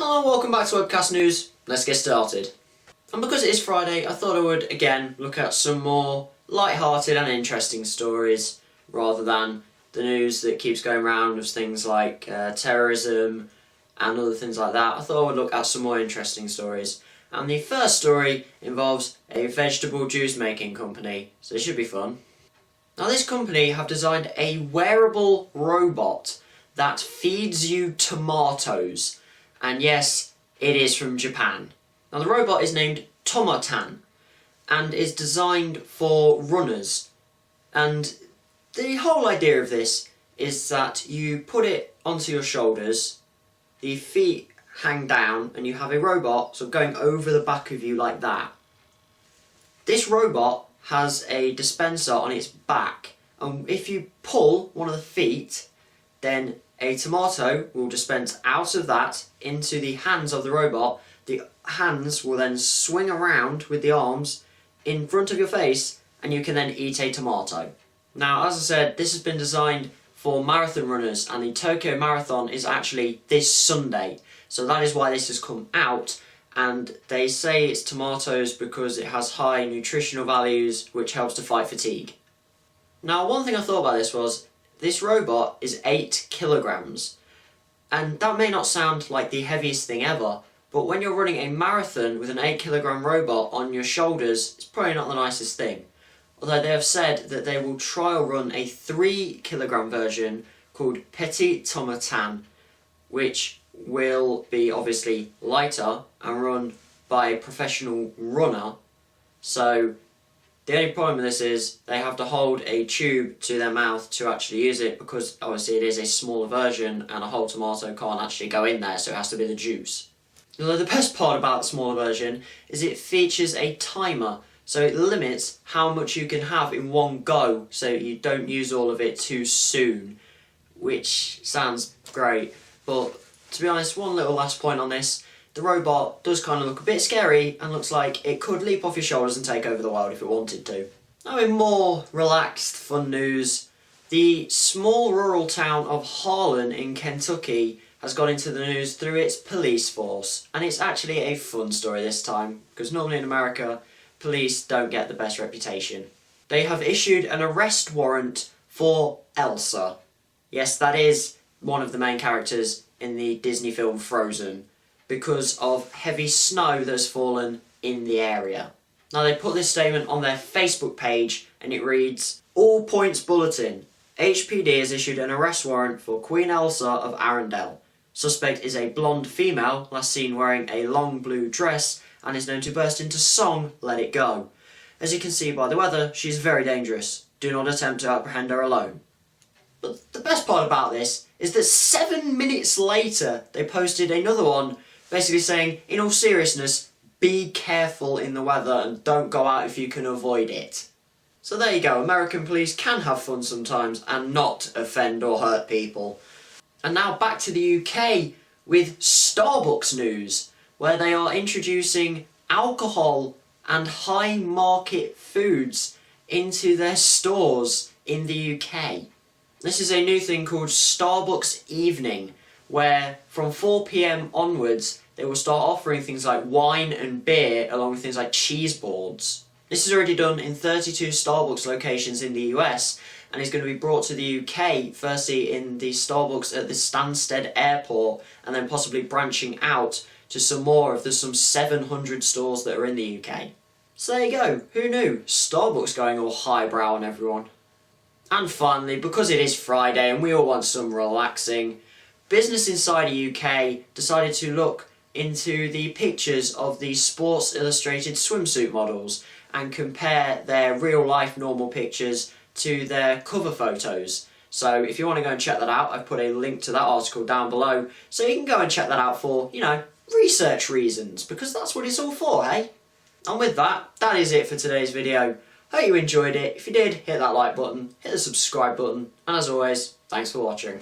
Hello, welcome back to WebcastNews. Let's get started. And because it is Friday, I thought I would again look at some more light-hearted and interesting stories rather than the news that keeps going around of things like terrorism and other things like that. I thought I would look at some more interesting stories. And the first story involves a vegetable juice making company, so it should be fun. Now this company have designed a wearable robot that feeds you tomatoes. And yes, it is from Japan. Now the robot is named Tomotan and is designed for runners. And the whole idea of this is that you put it onto your shoulders, the feet hang down, and you have a robot sort of going over the back of you like that. This robot has a dispenser on its back, and if you pull one of the feet, then a tomato will dispense out of that into the hands of the robot. The hands will then swing around with the arms in front of your face, and you can then eat a tomato. Now, as I said, this has been designed for marathon runners, and the Tokyo Marathon is actually this Sunday. So that is why this has come out, and they say it's tomatoes because it has high nutritional values, which helps to fight fatigue. Now, one thing I thought about this was, this robot is 8 kilograms, and that may not sound like the heaviest thing ever, but when you're running a marathon with an 8 kilogram robot on your shoulders, it's probably not the nicest thing. Although they have said that they will trial run a 3 kilogram version called Petit Tomatan, which will be obviously lighter and run by a professional runner. So the only problem with this is they have to hold a tube to their mouth to actually use it, because obviously it is a smaller version and a whole tomato can't actually go in there, so it has to be the juice. Although the best part about the smaller version is it features a timer, so it limits how much you can have in one go, so you don't use all of it too soon, which sounds great. But to be honest, one little last point on this, the robot does kind of look a bit scary and looks like it could leap off your shoulders and take over the world if it wanted to. Now in more relaxed, fun news, the small rural town of Harlan in Kentucky has got into the news through its police force. And it's actually a fun story this time, because normally in America, police don't get the best reputation. They have issued an arrest warrant for Elsa. Yes, that is one of the main characters in the Disney film Frozen, because of heavy snow that has fallen in the area. Now they put this statement on their Facebook page and it reads, "All points bulletin. HPD has issued an arrest warrant for Queen Elsa of Arendelle. Suspect is a blonde female, last seen wearing a long blue dress and is known to burst into song Let It Go. As you can see by the weather, she is very dangerous. Do not attempt to apprehend her alone." But the best part about this is that 7 minutes later they posted another one basically saying, in all seriousness, be careful in the weather and don't go out if you can avoid it. So there you go, American police can have fun sometimes and not offend or hurt people. And now back to the UK with Starbucks news, where they are introducing alcohol and high market foods into their stores in the UK. This is a new thing called Starbucks Evening, where from 4 PM onwards they will start offering things like wine and beer along with things like cheese boards. This is already done in 32 Starbucks locations in the US and is going to be brought to the UK, firstly in the Starbucks at the Stansted Airport and then possibly branching out to some more of the some 700 stores that are in the UK. So there you go, who knew? Starbucks going all highbrow on everyone. And finally, because it is Friday and we all want some relaxing, Business Insider UK decided to look into the pictures of the Sports Illustrated swimsuit models and compare their real-life normal pictures to their cover photos. So if you want to go and check that out, I've put a link to that article down below, so you can go and check that out for, research reasons, because that's what it's all for, hey? And with that, that is it for today's video. Hope you enjoyed it. If you did, hit that like button, hit the subscribe button, and as always, thanks for watching.